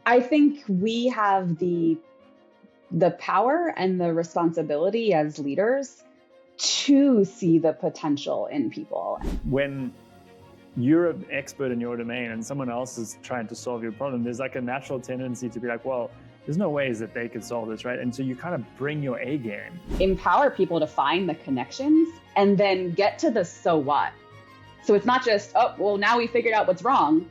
I think we have the power and the responsibility as leaders to see the potential in people. When you're an expert in your domain and someone else is trying to solve your problem, there's like a natural tendency to be like, well, there's no ways that they could solve this, right? And so you kind of bring your A game. Empower people to find the connections and then get to the so what. So it's not just, oh, well, now we figured out what's wrong.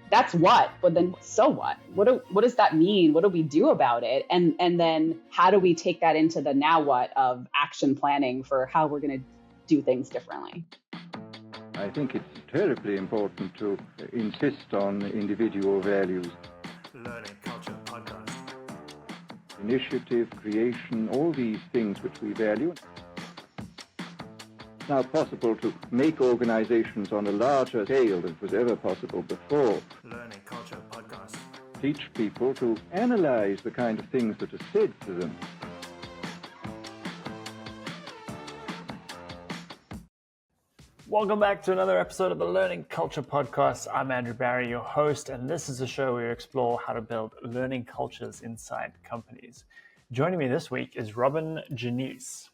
That's what, but then so what? What does that mean? What do we do about it? And then how do we take that into the now what of action planning for how we're going to do things differently? I think it's terribly important to insist on individual values. Learning Culture Podcast. Initiative, creation, all these things which we value. It's now possible to make organizations on a larger scale than was ever possible before. Learning Culture Podcast. Teach people to analyze the kind of things that are said to them. Welcome back to another episode of the Learning Culture Podcast. I'm Andrew Barry, your host, and this is a show where we explore how to build learning cultures inside companies. Joining me this week is Robyn Ginese.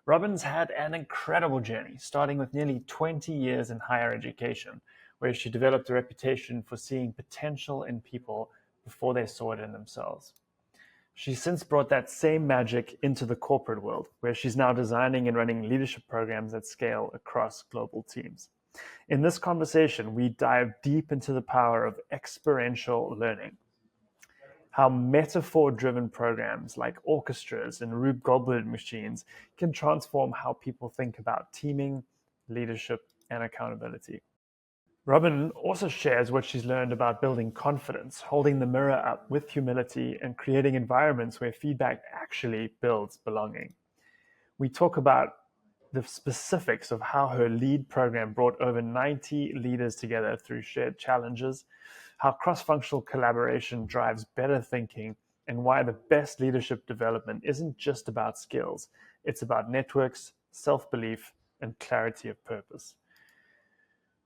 Robyn's had an incredible journey, starting with nearly 20 years in higher education, where she developed a reputation for seeing potential in people before they saw it in themselves. She's since brought that same magic into the corporate world, where she's now designing and running leadership programs at scale across global teams. In this conversation, we dive deep into the power of experiential learning, how metaphor-driven programs like orchestras and Rube Goldberg machines can transform how people think about teaming, leadership, and accountability. Robyn also shares what she's learned about building confidence, holding the mirror up with humility, and creating environments where feedback actually builds belonging. We talk about the specifics of how her lead program brought over 90 leaders together through shared challenges, how cross-functional collaboration drives better thinking, and why the best leadership development isn't just about skills. It's about networks, self-belief, and clarity of purpose.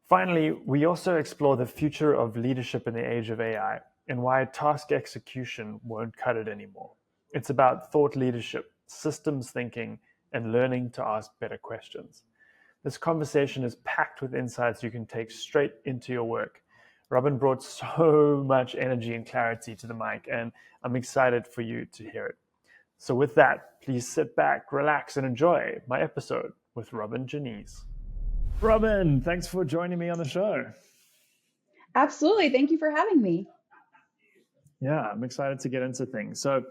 Finally, we also explore the future of leadership in the age of AI and why task execution won't cut it anymore. It's about thought leadership, systems thinking, and learning to ask better questions. This conversation is packed with insights you can take straight into your work. Robyn brought so much energy and clarity to the mic, and I'm excited for you to hear it. So with that, please sit back, relax, and enjoy my episode with Robyn Ginese. Robyn, thanks for joining me on the show. Absolutely. Thank you for having me. Yeah, I'm excited to get into things. So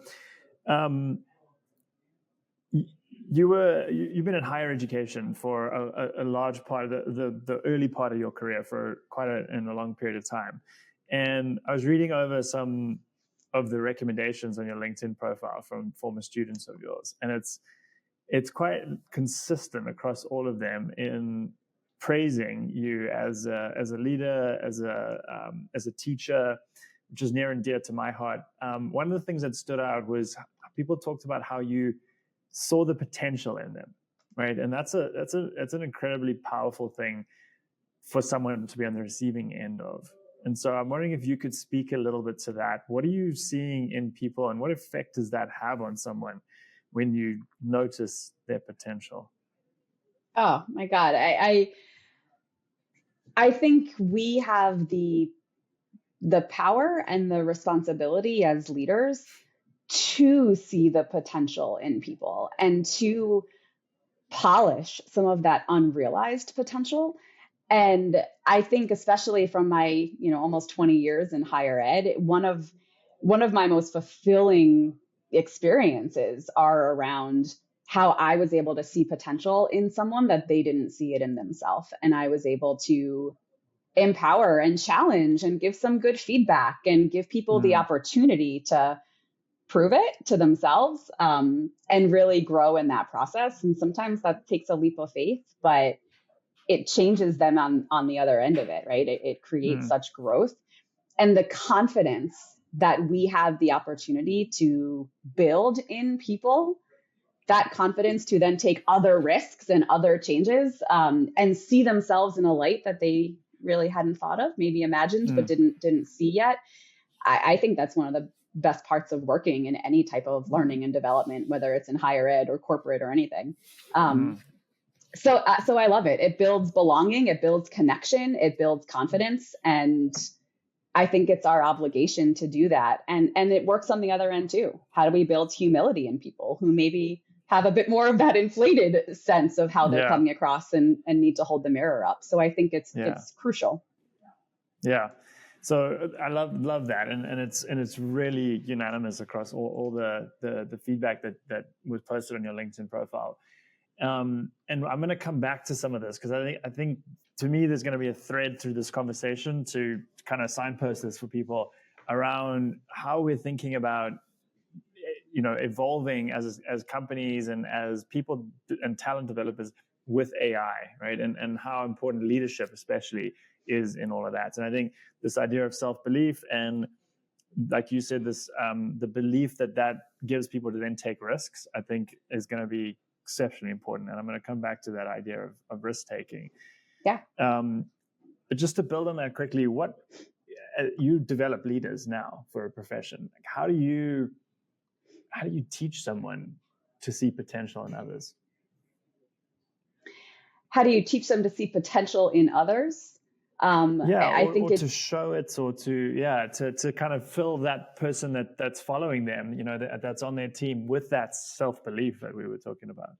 you've been in higher education for a large part of the early part of your career for quite a long period of time. And I was reading over some of the recommendations on your LinkedIn profile from former students of yours. And it's quite consistent across all of them in praising you as a leader, as a teacher, which is near and dear to my heart. One of the things that stood out was people talked about how you saw the potential in them, right? And that's an incredibly powerful thing for someone to be on the receiving end of. And so I'm wondering if you could speak a little bit to that. What are you seeing in people, and what effect does that have on someone when you notice their potential? Oh my God. I think we have the power and the responsibility as leaders to see the potential in people and to polish some of that unrealized potential. And I think especially from my, almost 20 years in higher ed, one of my most fulfilling experiences are around how I was able to see potential in someone that they didn't see it in themselves. And I was able to empower and challenge and give some good feedback and give people the opportunity to prove it to themselves and really grow in that process. And sometimes that takes a leap of faith, but it changes them on the other end of it, right? It creates such growth and the confidence that we have the opportunity to build in people, that confidence to then take other risks and other changes and see themselves in a light that they really hadn't thought of, maybe imagined, but didn't see yet. I think that's one of the best parts of working in any type of learning and development, whether it's in higher ed or corporate or anything. So I love it. It builds belonging, it builds connection, it builds confidence. And I think it's our obligation to do that. And it works on the other end too. How do we build humility in people who maybe have a bit more of that inflated sense of how they're coming across and need to hold the mirror up? So I think it's crucial. Yeah. So I love that, and it's really unanimous across all the feedback that was posted on your LinkedIn profile. And I'm going to come back to some of this because I think to me there's going to be a thread through this conversation to kind of signpost this for people around how we're thinking about evolving as companies and as people and talent developers with AI, right? And how important leadership especially is in all of that. And I think this idea of self-belief and, like you said, this the belief that gives people to then take risks, I think is going to be exceptionally important. And I'm going to come back to that idea of risk taking. Yeah. But just to build on that quickly, what you develop leaders now for a profession. Like how do you teach someone to see potential in others? How do you teach them to see potential in others? I think to show it, or to kind of fill that person that's following them, that's on their team with that self-belief that we were talking about.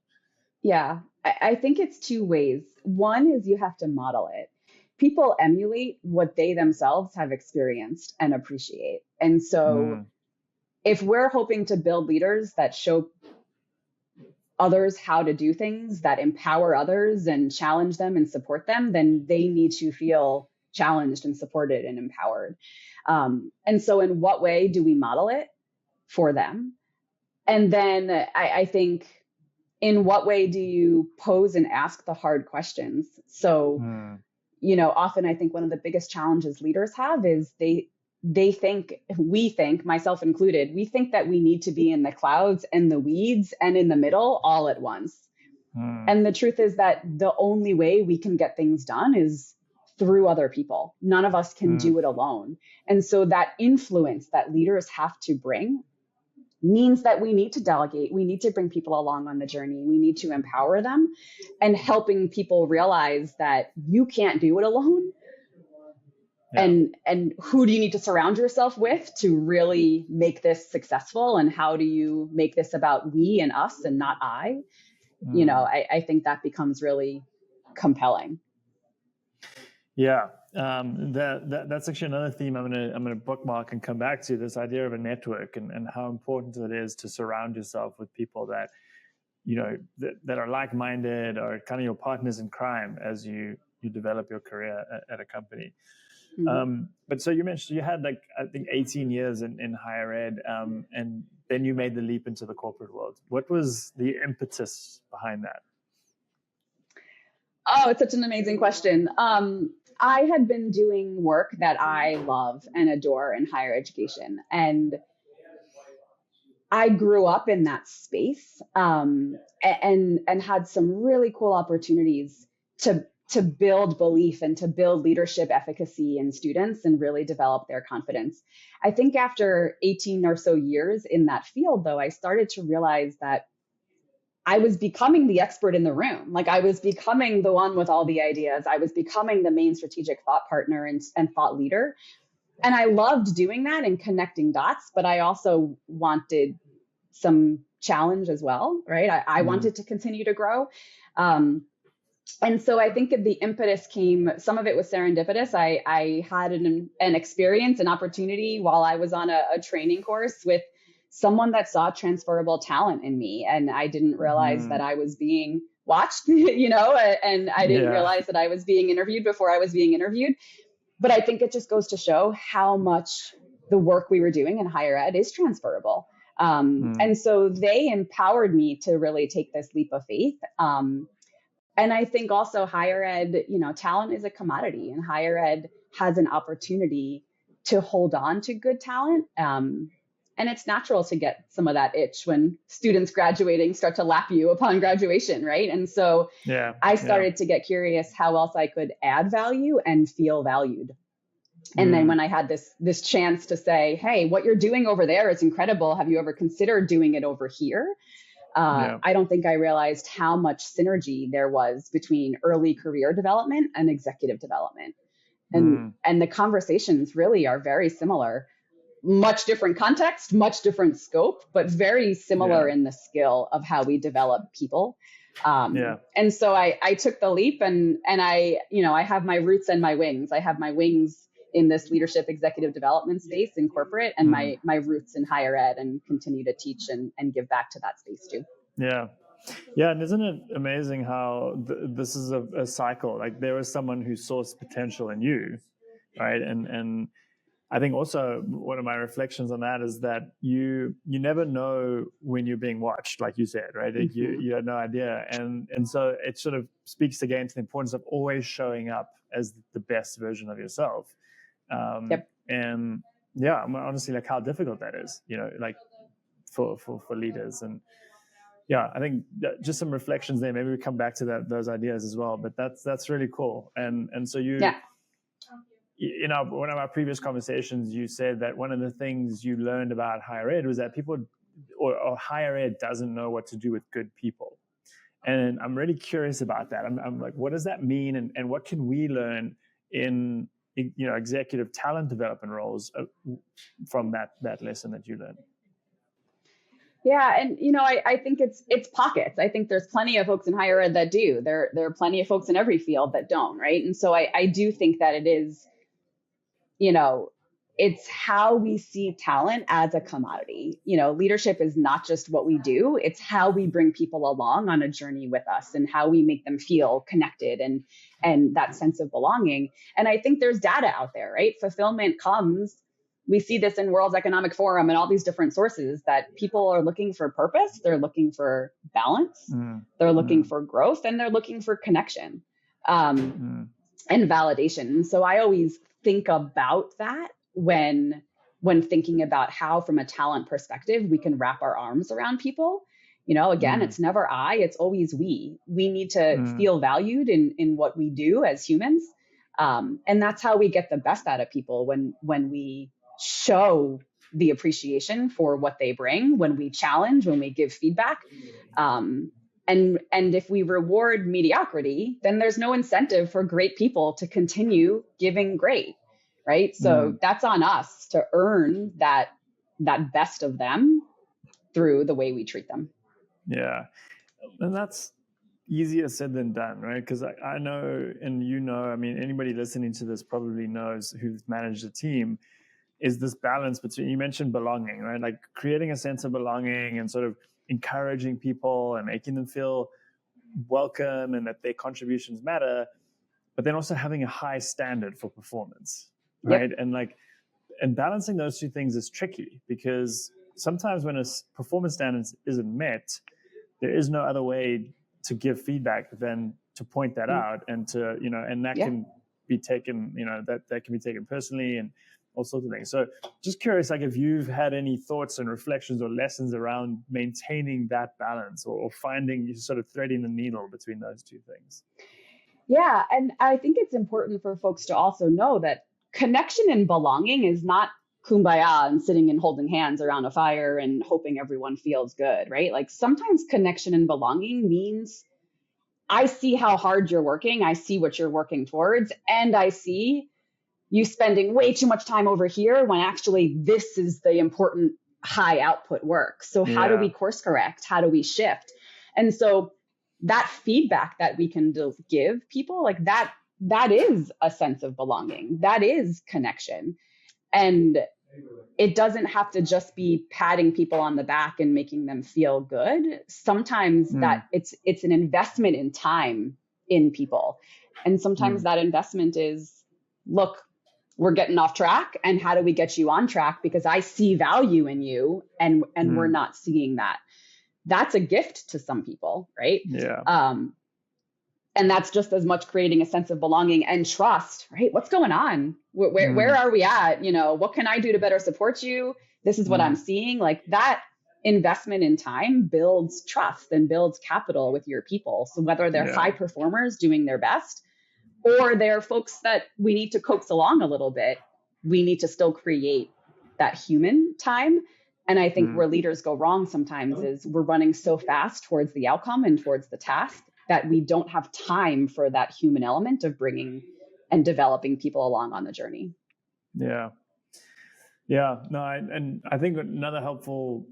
Yeah, I think it's two ways. One is you have to model it. People emulate what they themselves have experienced and appreciate. And so if we're hoping to build leaders that show others how to do things, that empower others and challenge them and support them, then they need to feel challenged and supported and empowered. And so in what way do we model it for them? And then I think, in what way do you pose and ask the hard questions? So, often I think one of the biggest challenges leaders have is we think, myself included, we think that we need to be in the clouds and the weeds and in the middle all at once. And the truth is that the only way we can get things done is through other people. None of us can do it alone. And so that influence that leaders have to bring means that we need to delegate. We need to bring people along on the journey. We need to empower them, and helping people realize that you can't do it alone. Yeah. And who do you need to surround yourself with to really make this successful? And how do you make this about we and us and not I? I think that becomes really compelling. Yeah. That's actually another theme I'm gonna bookmark and come back to, this idea of a network and how important it is to surround yourself with people that that are like-minded or kind of your partners in crime as you develop your career at a company. But so you mentioned you had I think 18 years in higher ed, and then you made the leap into the corporate world. What was the impetus behind that? Oh, it's such an amazing question. I had been doing work that I love and adore in higher education. And I grew up in that space, and had some really cool opportunities to build belief and to build leadership efficacy in students and really develop their confidence. I think after 18 or so years in that field, though, I started to realize that I was becoming the expert in the room. Like I was becoming the one with all the ideas. I was becoming the main strategic thought partner and thought leader. And I loved doing that and connecting dots, but I also wanted some challenge as well, right? I wanted to continue to grow. And so I think the impetus came, some of it was serendipitous. I had an experience, an opportunity while I was on a training course with someone that saw transferable talent in me. And I didn't realize that I was being watched, and I didn't realize that I was being interviewed before I was being interviewed. But I think it just goes to show how much the work we were doing in higher ed is transferable. And so they empowered me to really take this leap of faith. And I think also higher ed, talent is a commodity, and higher ed has an opportunity to hold on to good talent. And it's natural to get some of that itch when students graduating start to lap you upon graduation, right? And so I started to get curious how else I could add value and feel valued. And then when I had this chance to say, hey, what you're doing over there is incredible. Have you ever considered doing it over here? I don't think I realized how much synergy there was between early career development and executive development. And the conversations really are very similar. Much different context, much different scope, but very similar in the skill of how we develop people. And so I took the leap, and I, I have my roots and my wings. I have my wings in this leadership executive development space in corporate, and my roots in higher ed, and continue to teach and give back to that space too. Yeah. Yeah. And isn't it amazing how this is a cycle? Like, there was someone who saw potential in you, right? And I think also one of my reflections on that is that you never know when you're being watched, like you said, right? Like you had no idea. And so it sort of speaks again to the importance of always showing up as the best version of yourself. And yeah, honestly, like, how difficult that is, like for leaders. And yeah, I think just some reflections there. Maybe we come back to those ideas as well. But that's really cool. And so one of our previous conversations, you said that one of the things you learned about higher ed was that people or higher ed doesn't know what to do with good people. And I'm really curious about that. I'm like, what does that mean? And what can we learn in, executive talent development roles from that lesson that you learned? Yeah. And, I think it's pockets. I think there's plenty of folks in higher ed that do. There are plenty of folks in every field that don't. Right. And so I do think that it is, it's how we see talent as a commodity. Leadership is not just what we do. It's how we bring people along on a journey with us, and how we make them feel connected and that sense of belonging. And I think there's data out there, right? Fulfillment comes. We see this in World Economic Forum and all these different sources, that people are looking for purpose. They're looking for balance. They're looking for growth, and they're looking for connection and validation. And so I always think about that when thinking about how, from a talent perspective, we can wrap our arms around people. Again, it's never I, it's always we. We need to feel valued in what we do as humans. And that's how we get the best out of people, when we show the appreciation for what they bring, when we challenge, when we give feedback. And if we reward mediocrity, then there's no incentive for great people to continue giving great, right? So that's on us to earn that best of them through the way we treat them. Yeah. And that's easier said than done, right? Because I know, and anybody listening to this probably knows, who's managed a team, is this balance between, you mentioned belonging, right? Like creating a sense of belonging and sort of encouraging people and making them feel welcome and that their contributions matter, but then also having a high standard for performance, right? And balancing those two things is tricky, because sometimes when a performance standard isn't met, there is no other way to give feedback than to point that out, and to, and that can be taken, that can be taken personally, and all sorts of things. So just curious, like, if you've had any thoughts and reflections or lessons around maintaining that balance, or finding, sort of threading the needle between those two things. Yeah. And I think it's important for folks to also know that connection and belonging is not kumbaya and sitting and holding hands around a fire and hoping everyone feels good, right? Like, sometimes connection and belonging means, I see how hard you're working. I see what you're working towards. And I see you spending way too much time over here, when actually this is the important high output work. So how do we course correct? How do we shift? And so that feedback that we can give people, like that is a sense of belonging. That is connection. And it doesn't have to just be patting people on the back and making them feel good. Sometimes that it's an investment in time in people. And sometimes that investment is, look, we're getting off track, and how do we get you on track? Because I see value in you, and we're not seeing that. That's a gift to some people, right? Yeah. And that's just as much creating a sense of belonging and trust, right? What's going on? Where are we at? What can I do to better support you? This is what I'm seeing. Like, that investment in time builds trust and builds capital with your people. So whether they're high performers doing their best, or they're folks that we need to coax along a little bit, we need to still create that human time. And I think where leaders go wrong sometimes is we're running so fast towards the outcome and towards the task that we don't have time for that human element of bringing and developing people along on the journey. Yeah. No, and I think another helpful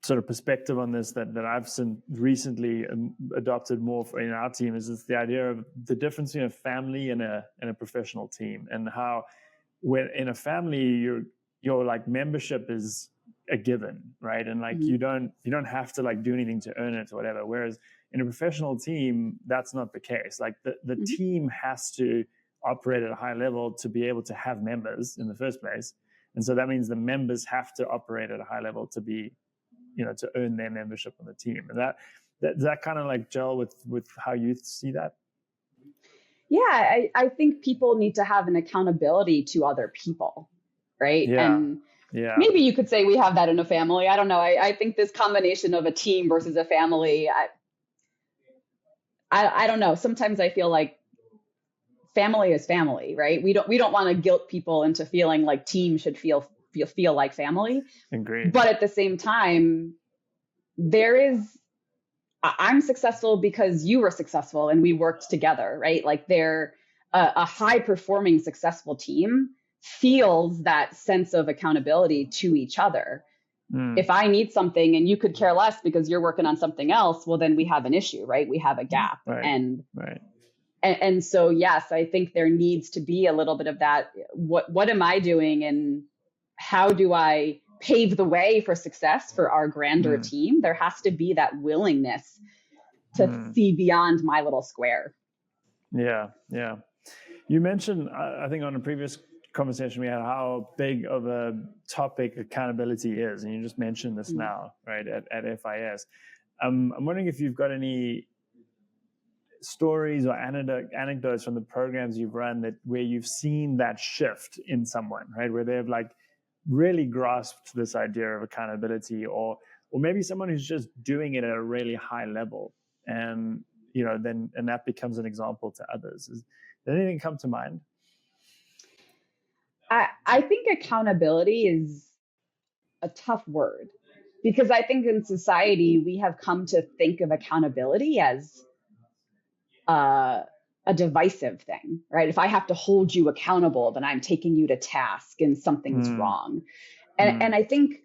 sort of perspective on this that I've recently adopted more in our team is the idea of the difference between a family and a professional team, and how when in a family your like membership is a given, right? And like you don't have to like do anything to earn it or whatever. Whereas in a professional team, that's not the case. Like the team has to operate at a high level to be able to have members in the first place. And so that means the members have to operate at a high level to be, to earn their membership on the team. And that kind of like gel with how you see that? Yeah, I think people need to have an accountability to other people, right? Yeah. And maybe you could say we have that in a family. I don't know. I think this combination of a team versus a family, I don't know. Sometimes I feel like family is family, right? We don't want to guilt people into feeling like team should feel like family. Agreed. But at the same time, I'm successful because you were successful and we worked together, right? Like they're a high performing, successful team feels that sense of accountability to each other. If I need something and you could care less because you're working on something else, well, then we have an issue, right? We have a gap. Right. And so, yes, I think there needs to be a little bit of that. What am I doing and how do I pave the way for success for our grander team? There has to be that willingness to see beyond my little square. Yeah. You mentioned, I think on a previous conversation we had, how big of a topic accountability is. And you just mentioned this now, right, at FIS. I'm wondering if you've got any stories or anecdotes from the programs you've run where you've seen that shift in someone, right, where they've like really grasped this idea of accountability, or maybe someone who's just doing it at a really high level, and and that becomes an example to others. Does anything come to mind? I think accountability is a tough word, because I think in society we have come to think of accountability as a divisive thing, right? If I have to hold you accountable, then I'm taking you to task and something's wrong. And I think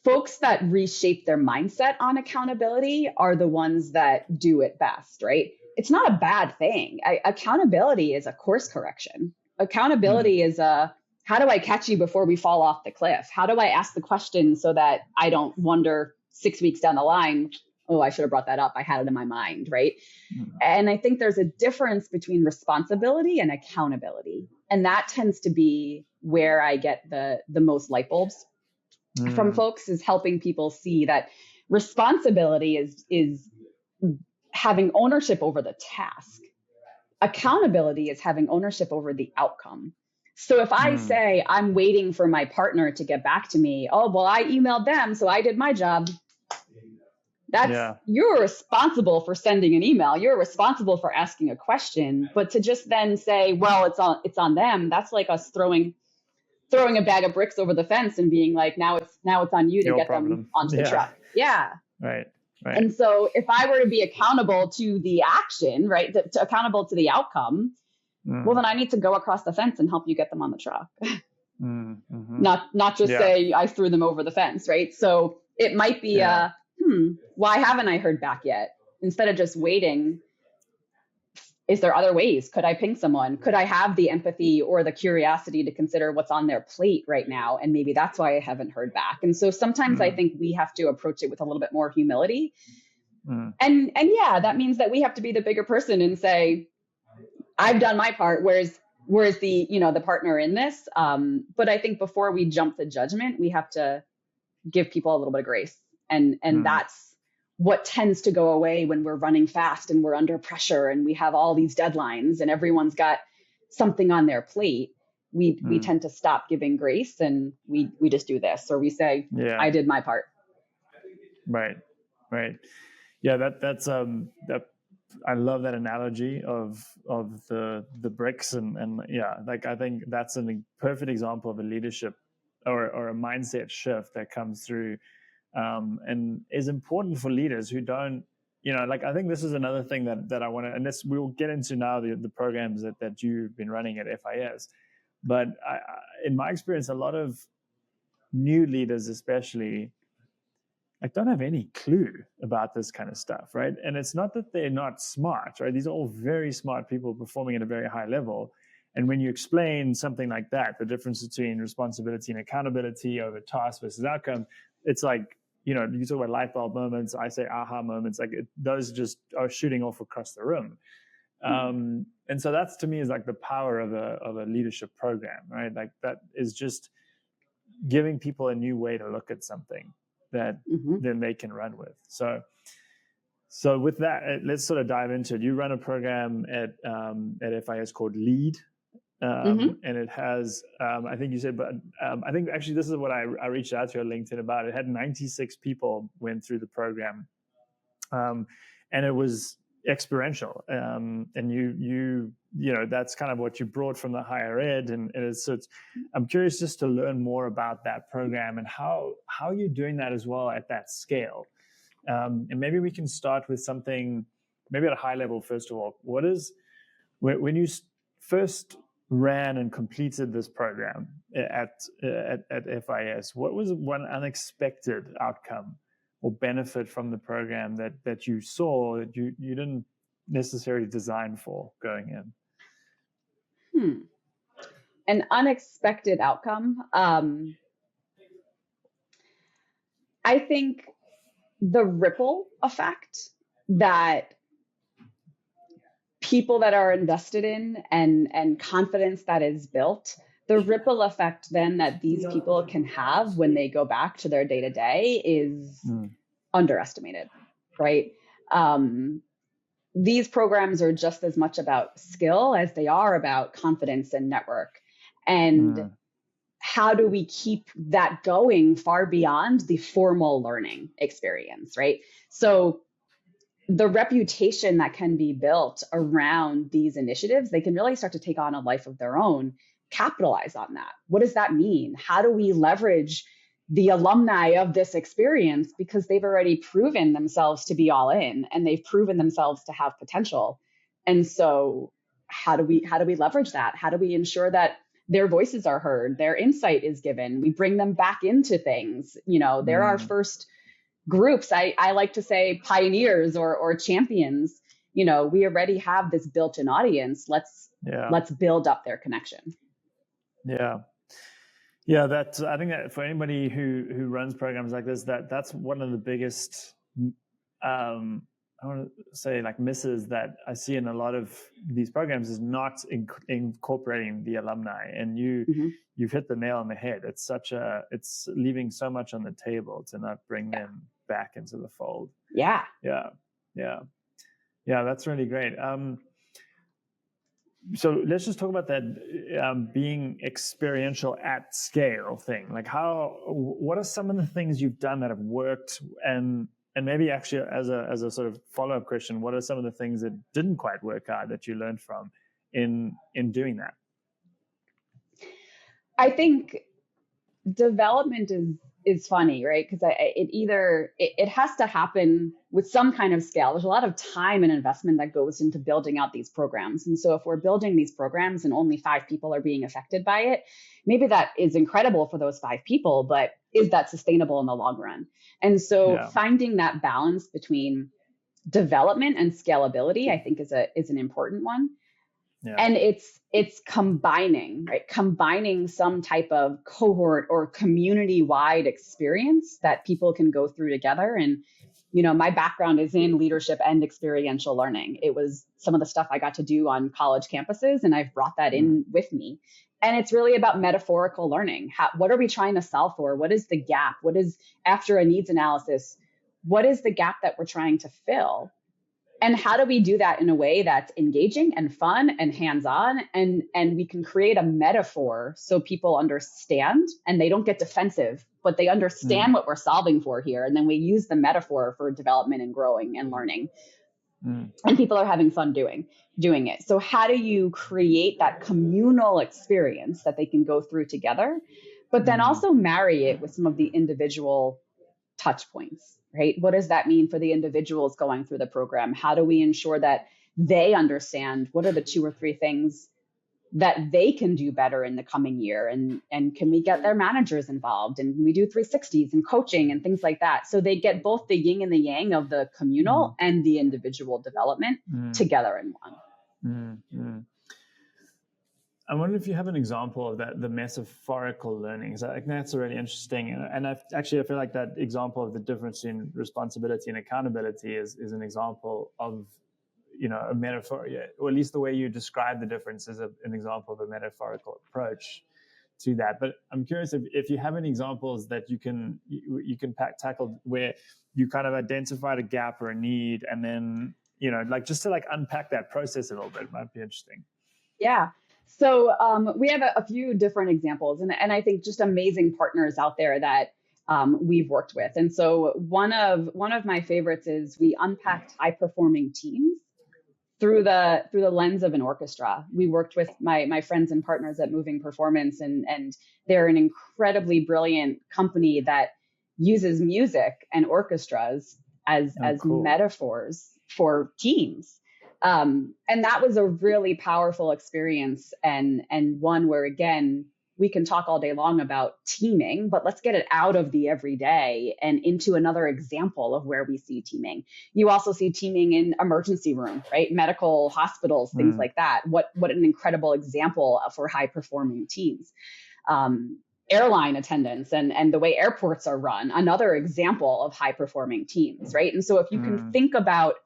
folks that reshape their mindset on accountability are the ones that do it best, right? It's not a bad thing. Accountability is a course correction. Accountability is how do I catch you before we fall off the cliff? How do I ask the question so that I don't wonder 6 weeks down the line, oh, I should have brought that up. I had it in my mind, right? And I think there's a difference between responsibility and accountability. And that tends to be where I get the most light bulbs from folks, is helping people see that responsibility is having ownership over the task. Accountability is having ownership over the outcome. So if I say I'm waiting for my partner to get back to me, oh, well, I emailed them, so I did my job. You're responsible for sending an email. You're responsible for asking a question. But to just then say, well, it's on them, that's like us throwing a bag of bricks over the fence and being like, now it's on you to get them onto the truck. Yeah. Right. And so if I were to be accountable to the action, right, accountable to the outcome, well, then I need to go across the fence and help you get them on the truck. Not just say I threw them over the fence, right? So it might be why haven't I heard back yet? Instead of just waiting, is there other ways? Could I ping someone? Could I have the empathy or the curiosity to consider what's on their plate right now? And maybe that's why I haven't heard back. And so sometimes I think we have to approach it with a little bit more humility. And yeah, that means that we have to be the bigger person and say, I've done my part. Where's the, the partner in this? But I think before we jump to judgment, we have to give people a little bit of grace. And that's what tends to go away when we're running fast and we're under pressure and we have all these deadlines and everyone's got something on their plate. We tend to stop giving grace and we just do this, or we say, I did my part. Right. Yeah, that's that I love that analogy of the bricks and yeah, like I think that's a perfect example of a leadership or a mindset shift that comes through and is important for leaders who don't, like I think this is another thing that I want to, and this we'll get into now the programs that you've been running at FIS, but in my experience, a lot of new leaders especially like don't have any clue about this kind of stuff, right? And it's not that they're not smart, right? These are all very smart people performing at a very high level. And when you explain something like that, the difference between responsibility and accountability over task versus outcome, it's like, you talk about light bulb moments, I say aha moments, like those just are shooting off across the room. And so that's to me is like the power of a leadership program, right? Like that is just giving people a new way to look at something that then they can run with. So with that, let's sort of dive into it. You run a program at FIS called LEAD, and it has, I think you said, but I think actually this is what I reached out to you on LinkedIn about. It had 96 people went through the program, and it was experiential. And you that's kind of what you brought from the higher ed, and I'm curious just to learn more about that program and how you're doing that as well at that scale. And maybe we can start with something, maybe at a high level, first of all. When you first ran and completed this program at FIS, what was one unexpected outcome or benefit from the program that you saw that you didn't necessarily design for going in? An unexpected outcome. I think the ripple effect that people that are invested in and confidence that is built, the ripple effect then that these people can have when they go back to their day-to-day is underestimated, right? These programs are just as much about skill as they are about confidence and network. And how do we keep that going far beyond the formal learning experience, right? So the reputation that can be built around these initiatives, they can really start to take on a life of their own, capitalize on that. What does that mean? How do we leverage the alumni of this experience, because they've already proven themselves to be all in and they've proven themselves to have potential? And so how do we leverage that? How do we ensure that their voices are heard, their insight is given, we bring them back into things? They're our first groups. I like to say pioneers or champions. We already have this built-in audience. Let's build up their connection. Yeah, I think that for anybody who runs programs like this, that's one of the biggest, I want to say, like, misses that I see in a lot of these programs is not incorporating the alumni. And you've hit the nail on the head. It's leaving so much on the table to not bring them back into the fold. Yeah. That's really great. So let's just talk about that being experiential at scale thing. Like what are some of the things you've done that have worked, and maybe actually as a sort of follow-up question, what are some of the things that didn't quite work out that you learned from in doing that? I think development is funny, right? Because it has to happen with some kind of scale. There's a lot of time and investment that goes into building out these programs. And so if we're building these programs and only 5 people are being affected by it, maybe that is incredible for those 5 people, but is that sustainable in the long run? And so finding that balance between development and scalability, I think is an important one. Yeah. And it's combining some type of cohort or community-wide experience that people can go through together. And, my background is in leadership and experiential learning. It was some of the stuff I got to do on college campuses, and I've brought that in with me. And it's really about metaphorical learning. What are we trying to solve for? What is the gap? What is, after a needs analysis, what is the gap that we're trying to fill? And how do we do that in a way that's engaging and fun and hands-on? And we can create a metaphor so people understand and they don't get defensive, but they understand what we're solving for here. And then we use the metaphor for development and growing and learning. and people are having fun doing it. So how do you create that communal experience that they can go through together, but then also marry it with some of the individual touch points, right? What does that mean for the individuals going through the program? How do we ensure that they understand what are the 2 or 3 things that they can do better in the coming year? And can we get their managers involved? And we do 360s and coaching and things like that. So they get both the yin and the yang of the communal and the individual development together in one. I wonder if you have an example of that, the metaphorical learnings. I think that's really interesting. And I feel like that example of the difference in responsibility and accountability is an example of, a metaphor, or at least the way you describe the difference is an example of a metaphorical approach to that. But I'm curious if you have any examples that you can tackle where you kind of identified a gap or a need, and then, just to unpack that process a little bit, it might be interesting. Yeah. So we have a few different examples, and I think just amazing partners out there that we've worked with. And so one of my favorites is we unpacked high performing teams through the lens of an orchestra. We worked with my friends and partners at Moving Performance, and they're an incredibly brilliant company that uses music and orchestras as cool metaphors for teams. And that was a really powerful experience, and one where, again, we can talk all day long about teaming, but let's get it out of the everyday and into another example of where we see teaming. You also see teaming in emergency room, right? Medical hospitals, things like that. What an incredible example for high performing teams. Airline attendants and the way airports are run, another example of high performing teams, right? And so if you can think about,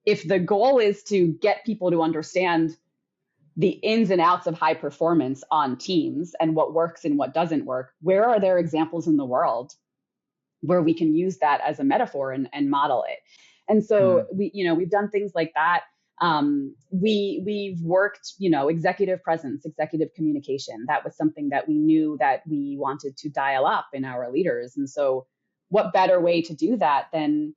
if the goal is to get people to understand the ins and outs of high performance on teams and what works and what doesn't work, where are there examples in the world where we can use that as a metaphor and model it? And so we've done things like that. We've worked, executive presence, executive communication. That was something that we knew that we wanted to dial up in our leaders. And so what better way to do that than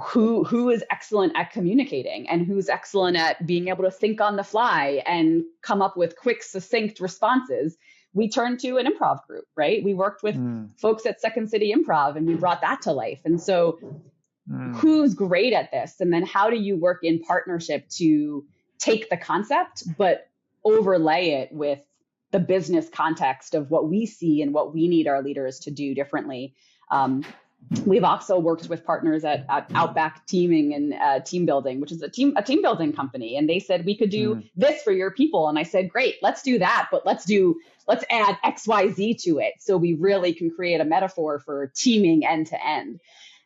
who is excellent at communicating and who's excellent at being able to think on the fly and come up with quick, succinct responses? We turned to an improv group, right? We worked with folks at Second City Improv, and we brought that to life. And so who's great at this? And then how do you work in partnership to take the concept, but overlay it with the business context of what we see and what we need our leaders to do differently? We've also worked with partners at Outback Teaming and Team Building, which is a team building company. And they said, we could do this for your people. And I said, great, let's do that. But let's add XYZ to it, so we really can create a metaphor for teaming end to end.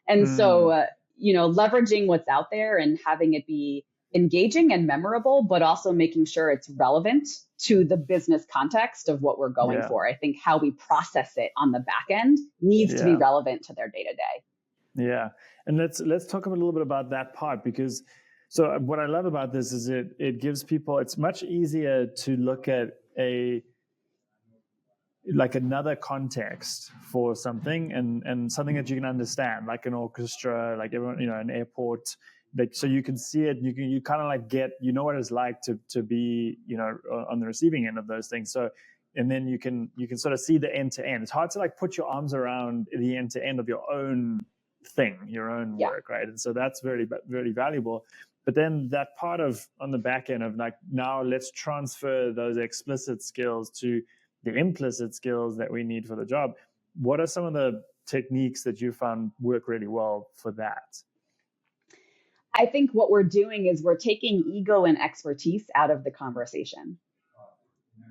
And so, leveraging what's out there and having it be engaging and memorable, but also making sure it's relevant to the business context of what we're going for. I think how we process it on the back end needs to be relevant to their day to day. Yeah. And let's talk a little bit about that part, because so what I love about this is it gives people, it's much easier to look at another context for something and something that you can understand, like an orchestra, like everyone, an airport. So you can see it, you kind of get, what it's like to be, on the receiving end of those things. So, and then you can sort of see the end to end. It's hard to put your arms around the end to end of your own thing, your own work, right? And so that's very, very valuable. But then that part of on the back end of now let's transfer those explicit skills to the implicit skills that we need for the job. What are some of the techniques that you found work really well for that? I think what we're doing is we're taking ego and expertise out of the conversation.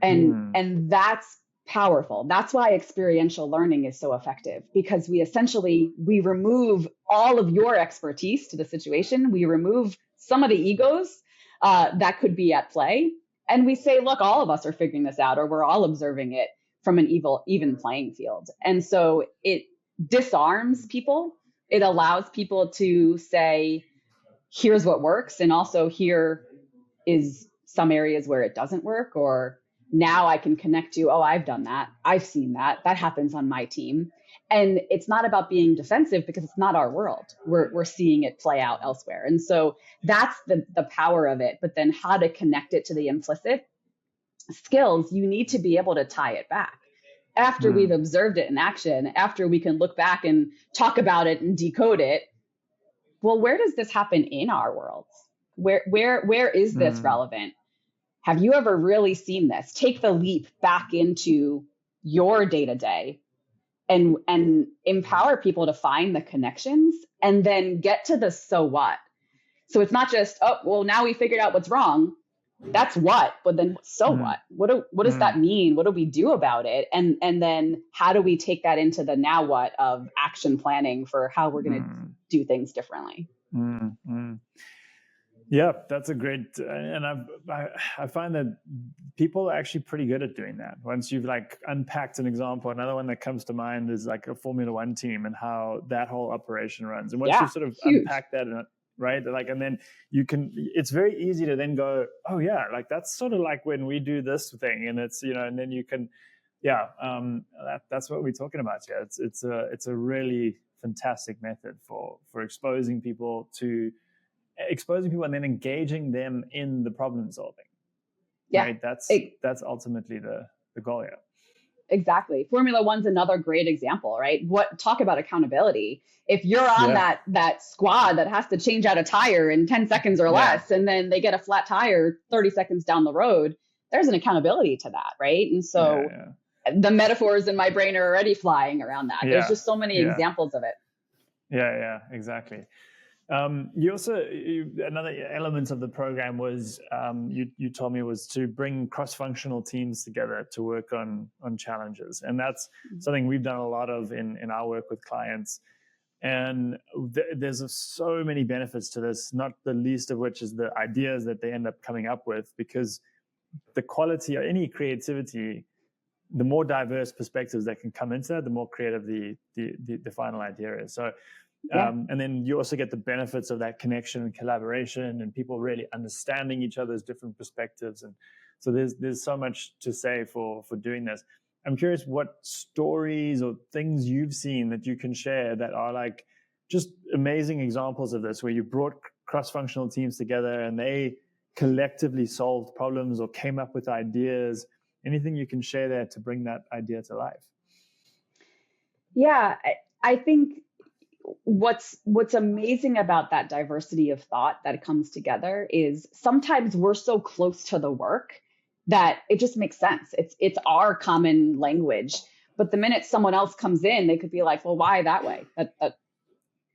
And that's powerful. That's why experiential learning is so effective, because we remove all of your expertise to the situation. We remove some of the egos that could be at play. And we say, look, all of us are figuring this out, or we're all observing it from an even playing field. And so it disarms people. It allows people to say, here's what works. And also here is some areas where it doesn't work, or now I can connect to, oh, I've done that. I've seen that. That happens on my team. And it's not about being defensive because it's not our world. We're seeing it play out elsewhere. And so that's the power of it. But then how to connect it to the implicit skills, you need to be able to tie it back. After we've observed it in action, after we can look back and talk about it and decode it, well, where does this happen in our worlds? Where is this relevant? Have you ever really seen this? Take the leap back into your day-to-day and empower people to find the connections and then get to the so what. So it's not just, oh, well, now we figured out what's wrong. That's what, but then so what? What does that mean? What do we do about it? And then how do we take that into the now what of action planning for how we're going to do things differently? Yeah, that's a great, and I find that people are actually pretty good at doing that. Once you've like unpacked an example, another one that comes to mind is like a Formula One team and how that whole operation runs. And once you sort of unpack that, right, like, and then you can, it's very easy to then go, oh yeah, like that's sort of like when we do this thing, and it's, you know, and then you can, that's what we're talking about here. It's a really fantastic method for exposing people and then engaging them in the problem solving. Yeah, right? That's ultimately the goal here. Exactly. Formula One's another great example, right? Talk about accountability. If you're on that squad that has to change out a tire in 10 seconds or less, and then they get a flat tire 30 seconds down the road, there's an accountability to that, right? And so the metaphors in my brain are already flying around that. There's just so many examples of it. Yeah, exactly. You also, another element of the program was, you told me, was to bring cross-functional teams together to work on challenges. And that's something we've done a lot of in our work with clients. And there's so many benefits to this, not the least of which is the ideas that they end up coming up with, because the quality of any creativity, the more diverse perspectives that can come into that, the more creative the final idea is. So, and then you also get the benefits of that connection and collaboration and people really understanding each other's different perspectives. And so there's so much to say for doing this. I'm curious what stories or things you've seen that you can share that are like just amazing examples of this, where you brought cross-functional teams together and they collectively solved problems or came up with ideas. Anything you can share there to bring that idea to life? Yeah, I think what's amazing about that diversity of thought that comes together is sometimes we're so close to the work that it just makes sense. It's our common language. But the minute someone else comes in, they could be like, well, why that way?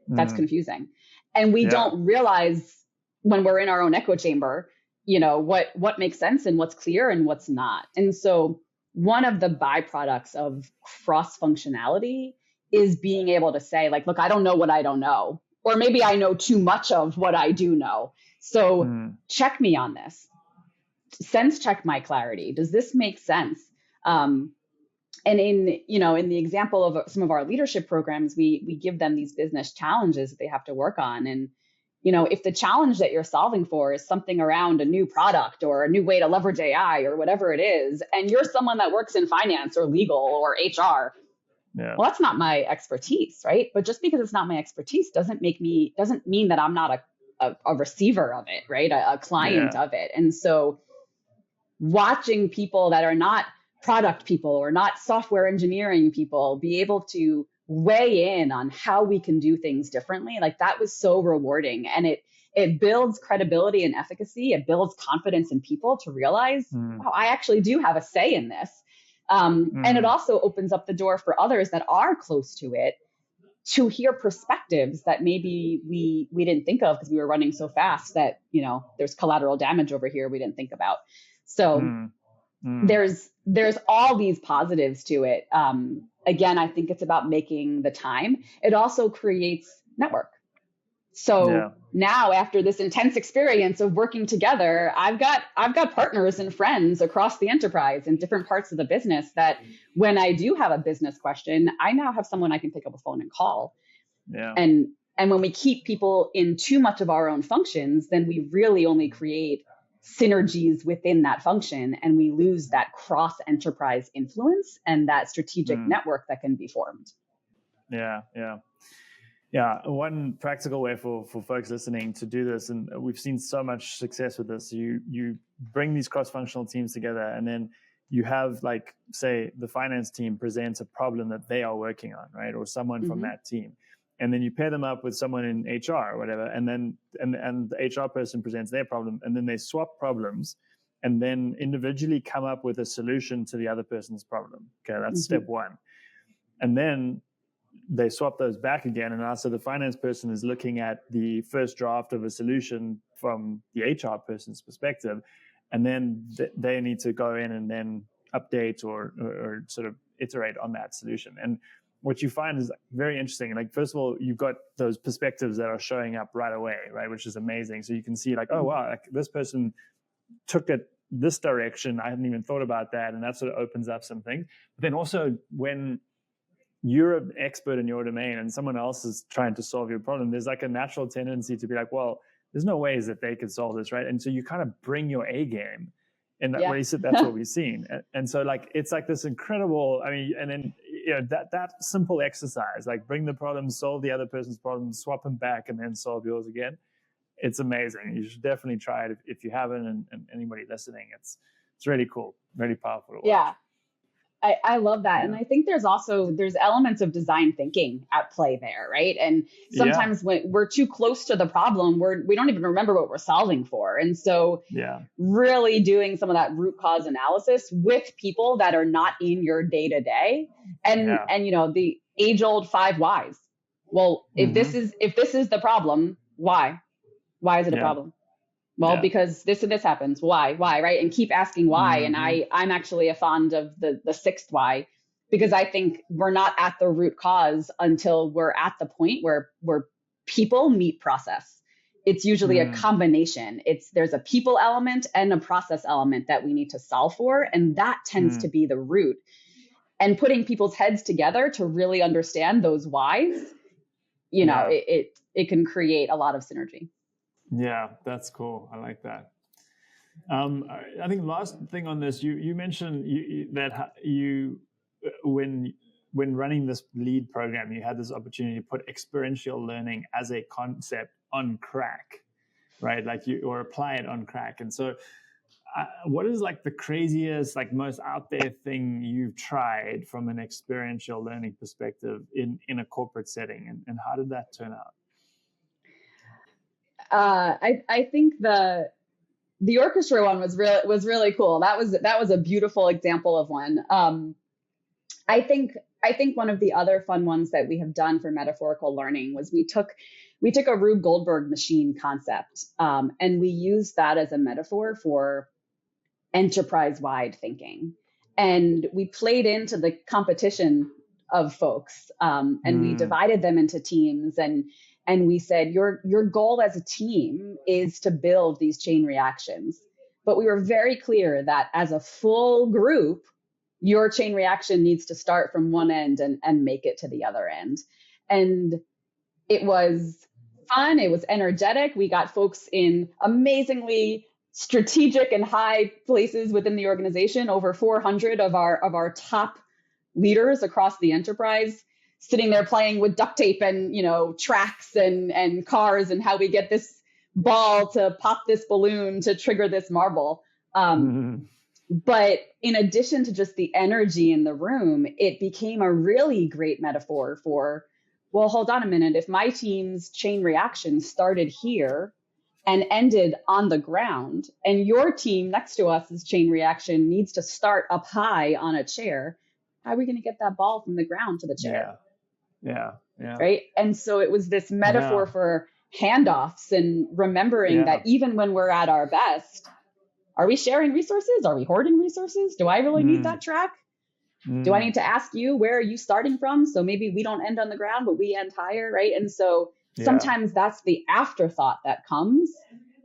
That's confusing. And we don't realize when we're in our own echo chamber, you know, what makes sense and what's clear and what's not. And so one of the byproducts of cross-functionality is being able to say, like, look, I don't know what I don't know, or maybe I know too much of what I do know. So check me on this. Sense check my clarity. Does this make sense? And in the example of some of our leadership programs, we give them these business challenges that they have to work on. And, you know, if the challenge that you're solving for is something around a new product or a new way to leverage AI or whatever it is, and you're someone that works in finance or legal or HR, well, that's not my expertise, right? But just because it's not my expertise doesn't mean that I'm not a receiver of it, right? A client of it. And so watching people that are not product people or not software engineering people be able to weigh in on how we can do things differently, like that was so rewarding. And it builds credibility and efficacy. It builds confidence in people to realize, wow, I actually do have a say in this. And it also opens up the door for others that are close to it to hear perspectives that maybe we didn't think of because we were running so fast that, you know, there's collateral damage over here we didn't think about. So there's all these positives to it. Again, I think it's about making the time. It also creates network. So now after this intense experience of working together, I've got partners and friends across the enterprise in different parts of the business that when I do have a business question, I now have someone I can pick up a phone and call. And when we keep people in too much of our own functions, then we really only create synergies within that function, and we lose that cross enterprise influence and that strategic network that can be formed. Yeah, one practical way for folks listening to do this, and we've seen so much success with this, you bring these cross-functional teams together, and then you have, like, say, the finance team presents a problem that they are working on, right? Or someone from that team. And then you pair them up with someone in HR or whatever, and then and the HR person presents their problem, and then they swap problems and then individually come up with a solution to the other person's problem. Okay, that's step one. And then they swap those back again, and also the finance person is looking at the first draft of a solution from the HR person's perspective, and then they need to go in and then update or sort of iterate on that solution. And what you find is very interesting. Like, first of all, you've got those perspectives that are showing up right away, right? Which is amazing. So you can see, like, oh, wow, like, this person took it this direction. I hadn't even thought about that. And that sort of opens up some things. But then also, when you're an expert in your domain and someone else is trying to solve your problem, there's like a natural tendency to be like, well, there's no ways that they could solve this, right? And so you kind of bring your A game. In that way, so that's what we've seen. And so, like, it's like this incredible, I mean, and then, you know, that simple exercise, like, bring the problem, solve the other person's problem, swap them back, and then solve yours again. It's amazing. You should definitely try it if you haven't, and anybody listening. It's really cool, really powerful to watch. Yeah. I love that. Yeah. And I think there's elements of design thinking at play there, right? And sometimes when we're too close to the problem, we don't even remember what we're solving for. And so really doing some of that root cause analysis with people that are not in your day to day, and you know, the age old 5 whys. Well, if this is the problem, why is it a problem? Well, because this and this happens. Why, right? And keep asking why. And I'm actually a fond of the 6th why, because I think we're not at the root cause until we're at the point where people meet process. It's usually a combination. There's a people element and a process element that we need to solve for. And that tends to be the root. And putting people's heads together to really understand those whys, you know, it can create a lot of synergy. Yeah, that's cool. I like that. I think last thing on this, you mentioned that you when running this lead program, you had this opportunity to put experiential learning as a concept on crack, right? Like or apply it on crack. And so, what is like the craziest, like most out there thing you've tried from an experiential learning perspective in a corporate setting, and how did that turn out? I think the orchestra one was really cool. That was a beautiful example of one. I think one of the other fun ones that we have done for metaphorical learning was we took a Rube Goldberg machine concept, and we used that as a metaphor for enterprise-wide thinking. And we played into the competition of folks, and we divided them into teams, and we said, your goal as a team is to build these chain reactions. But we were very clear that as a full group, your chain reaction needs to start from one end and make it to the other end. And it was fun. It was energetic. We got folks in amazingly strategic and high places within the organization. Over 400 of our top leaders across the enterprise sitting there playing with duct tape and, you know, tracks and cars and how we get this ball to pop this balloon to trigger this marble. But in addition to just the energy in the room, it became a really great metaphor for, well, hold on a minute. If my team's chain reaction started here and ended on the ground, and your team next to us's chain reaction needs to start up high on a chair, how are we going to get that ball from the ground to the chair? Yeah. Right. And so it was this metaphor for handoffs and remembering that even when we're at our best, are we sharing resources? Are we hoarding resources? Do I really need that track? Do I need to ask you, where are you starting from? So maybe we don't end on the ground, but we end higher. Right. And so sometimes that's the afterthought that comes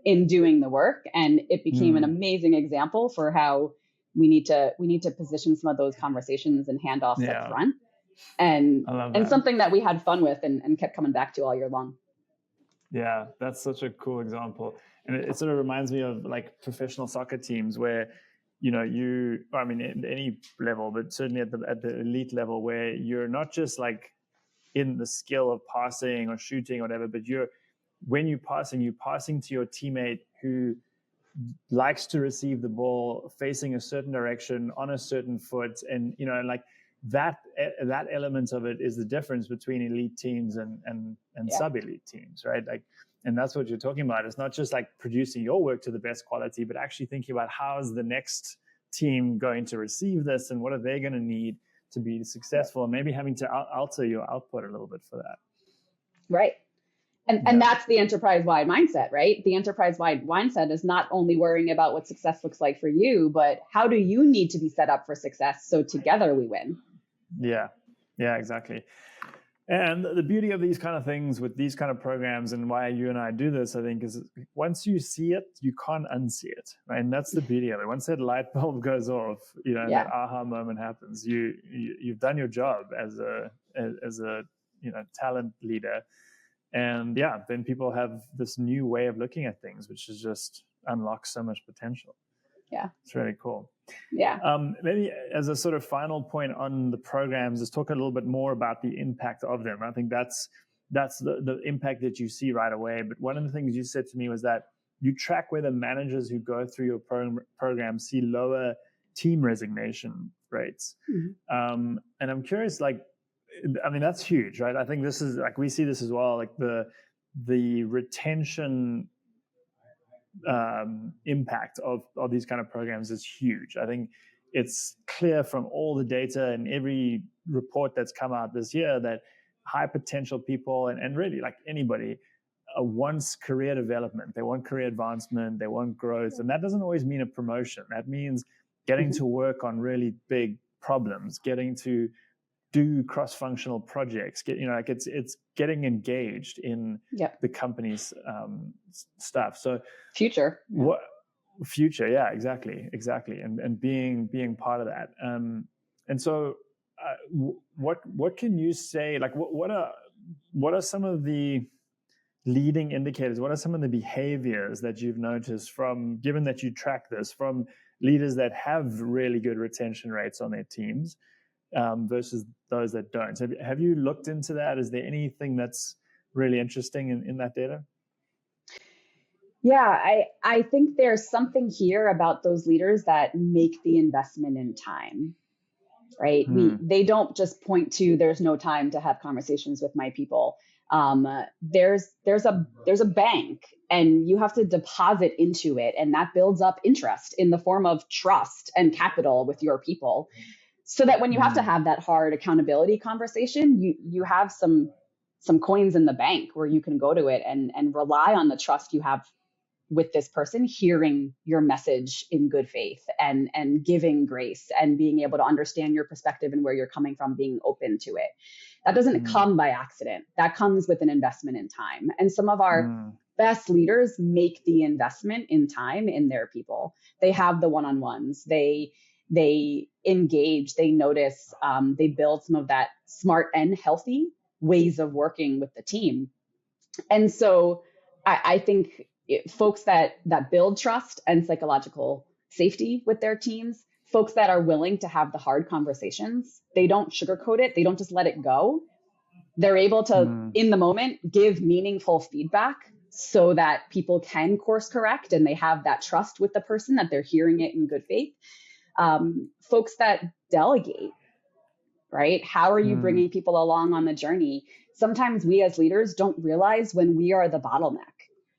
in doing the work. And it became an amazing example for how we need to position some of those conversations and handoffs up front. And something that we had fun with and kept coming back to all year long. Yeah, that's such a cool example. And it sort of reminds me of like professional soccer teams where, in any level, but certainly at the elite level, where you're not just like in the skill of passing or shooting or whatever, but when you're passing to your teammate who likes to receive the ball facing a certain direction on a certain foot, and like that element of it is the difference between elite teams and sub-elite teams, right? Like, and that's what you're talking about. It's not just like producing your work to the best quality, but actually thinking about how is the next team going to receive this, and what are they going to need to be successful, and maybe having to alter your output a little bit for that. Right. And that's the enterprise-wide mindset, right? The enterprise-wide mindset is not only worrying about what success looks like for you, but how do you need to be set up for success so together we win? Yeah, exactly. And the beauty of these kind of things with these kind of programs, and why you and I do this, I think, is once you see it, you can't unsee it, right? And that's the beauty of it. Once that light bulb goes off, that aha moment happens. You've done your job as a talent leader. And then people have this new way of looking at things, which is just unlocks so much potential. Yeah. It's really cool. Yeah. Maybe as a sort of final point on the programs, let's talk a little bit more about the impact of them. I think that's the impact that you see right away. But one of the things you said to me was that you track whether managers who go through your program see lower team resignation rates. Mm-hmm. And I'm curious, that's huge, right? I think this is we see this as well, like the retention impact of these kind of programs is huge. I think it's clear from all the data and every report that's come out this year that high potential people and really like anybody wants career development. They want career advancement. They want growth. And that doesn't always mean a promotion. That means getting to work on really big problems, getting to do cross-functional projects, it's getting engaged in the company's stuff. So future. Future, exactly. And being part of that. And so what can you say, like what are some of the leading indicators? What are some of the behaviors that you've noticed given that you track this, from leaders that have really good retention rates on their teams versus those that don't? Have you looked into that? Is there anything that's really interesting in that data? Yeah, I think there's something here about those leaders that make the investment in time, right? They don't just point to there's no time to have conversations with my people. There's a bank, and you have to deposit into it, and that builds up interest in the form of trust and capital with your people. So that when you have to have that hard accountability conversation, you have some coins in the bank where you can go to it and rely on the trust you have with this person, hearing your message in good faith and giving grace and being able to understand your perspective and where you're coming from, being open to it. That doesn't come by accident. That comes with an investment in time. And some of our best leaders make the investment in time in their people. They have the one-on-ones. They engage, they notice, they build some of that smart and healthy ways of working with the team. And so I think folks that build trust and psychological safety with their teams, folks that are willing to have the hard conversations, they don't sugarcoat it. They don't just let it go. They're able to, in the moment, give meaningful feedback so that people can course correct, and they have that trust with the person that they're hearing it in good faith. Folks that delegate, right? How are you bringing people along on the journey? Sometimes we as leaders don't realize when we are the bottleneck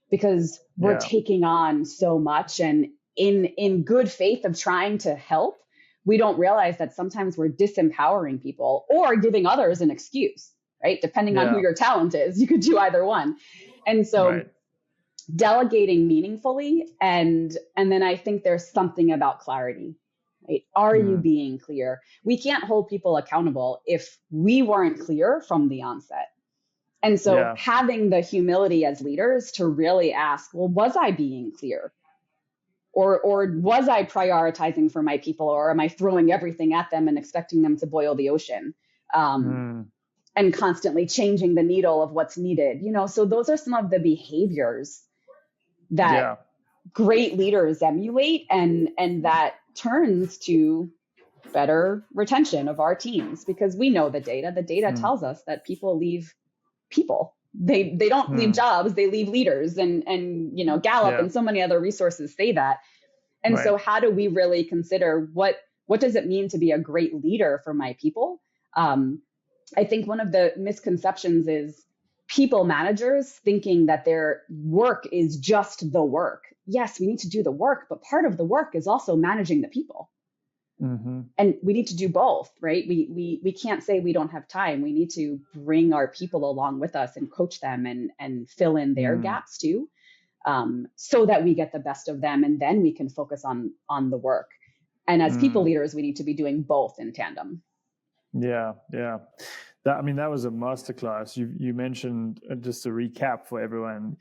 because we're taking on so much, and in good faith of trying to help, we don't realize that sometimes we're disempowering people or giving others an excuse, right? Depending on who your talent is, you could do either one. And so delegating meaningfully, and then I think there's something about clarity. Right? Are you being clear? We can't hold people accountable if we weren't clear from the onset. And so having the humility as leaders to really ask, well, was I being clear? Or was I prioritizing for my people? Or am I throwing everything at them and expecting them to boil the ocean? And constantly changing the needle of what's needed. So those are some of the behaviors that great leaders emulate, and that turns to better retention of our teams, because we know the data tells us that people leave people. They don't leave jobs, they leave leaders, and Gallup and so many other resources say that. And so how do we really consider what does it mean to be a great leader for my people? I think one of the misconceptions is people managers thinking that their work is just the work. Yes, we need to do the work, but part of the work is also managing the people. And we need to do both, right? We can't say we don't have time. We need to bring our people along with us and coach them and fill in their gaps too, so that we get the best of them, and then we can focus on the work. And as people leaders, we need to be doing both in tandem. Yeah. That was a masterclass. You mentioned, just to recap for everyone,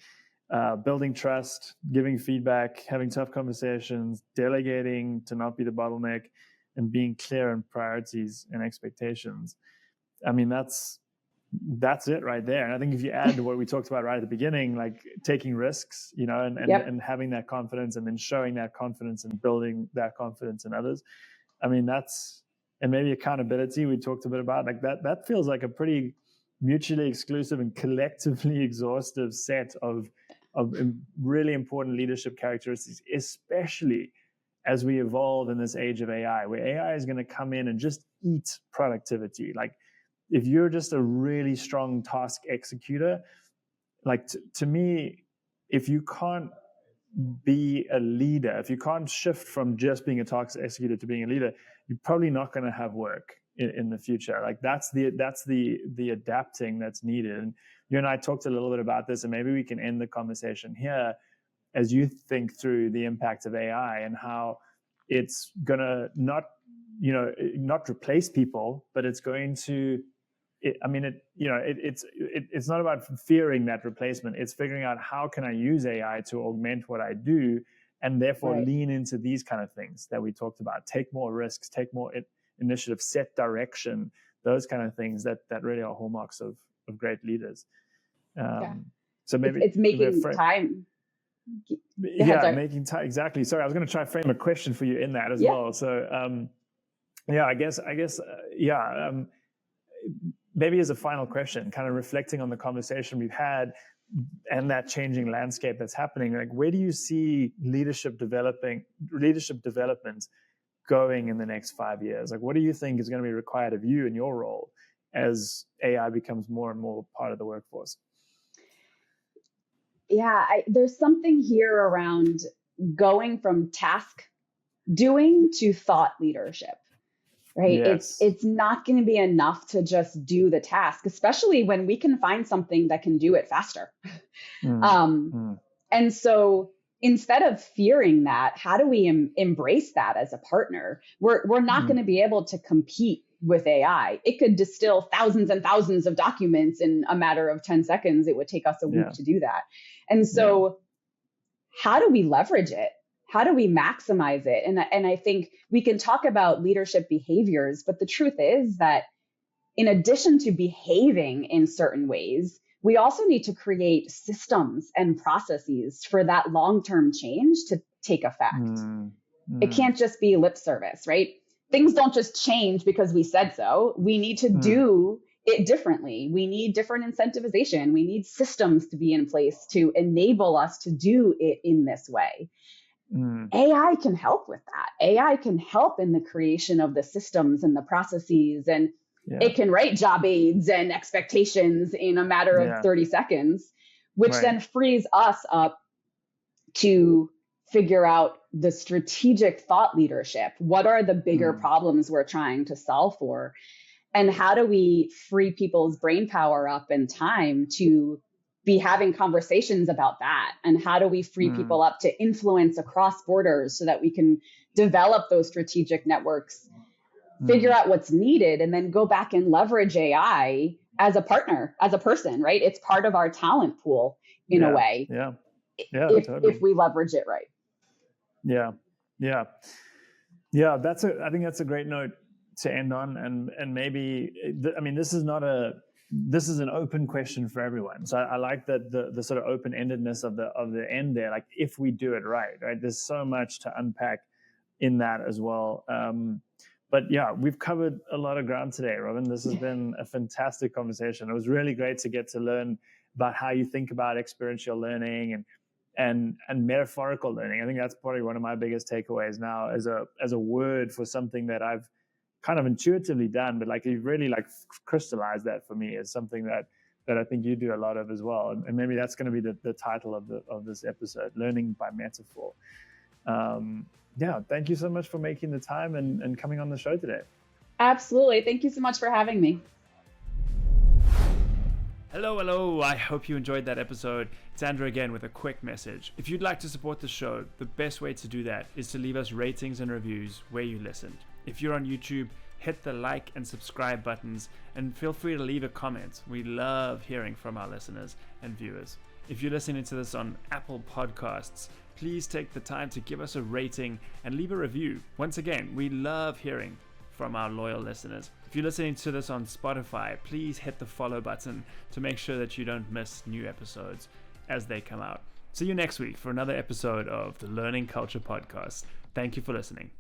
building trust, giving feedback, having tough conversations, delegating to not be the bottleneck, and being clear on priorities and expectations. I mean, that's it right there. And I think if you add to what we talked about right at the beginning, like taking risks, and having that confidence, and then showing that confidence and building that confidence in others. I mean, and maybe accountability we talked a bit about, like that feels like a pretty mutually exclusive and collectively exhaustive set of really important leadership characteristics, especially as we evolve in this age of AI, where AI is going to come in and just eat productivity. Like, if you're just a really strong task executor, like to me, if you can't be a leader, if you can't shift from just being a task executor to being a leader, you're probably not going to have work in the future. Like, that's the adapting that's needed. And you and I talked a little bit about this, and maybe we can end the conversation here as you think through the impact of AI and how it's going to not replace people, but it's going to, it's not about fearing that replacement. It's figuring out, how can I use AI to augment what I do, and therefore lean into these kind of things that we talked about. Take more risks, take more initiative, set direction, those kind of things that really are hallmarks of great leaders. So maybe it's making time. Making time. Exactly. Sorry, I was going to try to frame a question for you in that as well. So, I guess, maybe as a final question, kind of reflecting on the conversation we've had and that changing landscape that's happening, like, where do you see leadership development going in the next 5 years? Like, what do you think is going to be required of you in your role as AI becomes more and more part of the workforce? Yeah, there's something here around going from task doing to thought leadership, right? Yes. It's not going to be enough to just do the task, especially when we can find something that can do it faster. And so instead of fearing that, how do we embrace that as a partner? We're not going to be able to compete with AI. It could distill thousands and thousands of documents in a matter of 10 seconds. It would take us a week to do that. And so how do we leverage it? How do we maximize it? And I think we can talk about leadership behaviors, but the truth is that in addition to behaving in certain ways, we also need to create systems and processes for that long-term change to take effect. It can't just be lip service, right? Things don't just change because we said so. We need to do it differently. We need different incentivization. We need systems to be in place to enable us to do it in this way. AI can help with that. AI can help in the creation of the systems and the processes, and it can write job aids and expectations in a matter of 30 seconds, which then frees us up to figure out the strategic thought leadership. What are the bigger problems we're trying to solve for? And how do we free people's brain power up and time to be having conversations about that? And how do we free people up to influence across borders so that we can develop those strategic networks, figure out what's needed, and then go back and leverage AI as a partner, as a person, right? It's part of our talent pool in a way. If we leverage it right. I think that's a great note to end on. And maybe, this is not this is an open question for everyone. So I like that the sort of open-endedness of the end there. Like, if we do it right? There's so much to unpack in that as well. But yeah, we've covered a lot of ground today, Robyn. This has been a fantastic conversation. It was really great to get to learn about how you think about experiential learning and metaphorical learning. I think that's probably one of my biggest takeaways now as a word for something that I've kind of intuitively done, but like you've really like crystallized that for me as something that I think you do a lot of as well. And maybe that's going to be the title of this episode, Learning by Metaphor. Yeah, thank you so much for making the time and coming on the show today. Absolutely. Thank you so much for having me. Hello. I hope you enjoyed that episode. It's Andrew again with a quick message. If you'd like to support the show, the best way to do that is to leave us ratings and reviews where you listened. If you're on YouTube, hit the like and subscribe buttons and feel free to leave a comment. We love hearing from our listeners and viewers. If you're listening to this on Apple Podcasts, please take the time to give us a rating and leave a review. Once again, we love hearing from our loyal listeners. If you're listening to this on Spotify, please hit the follow button to make sure that you don't miss new episodes as they come out. See you next week for another episode of the Learning Culture Podcast. Thank you for listening.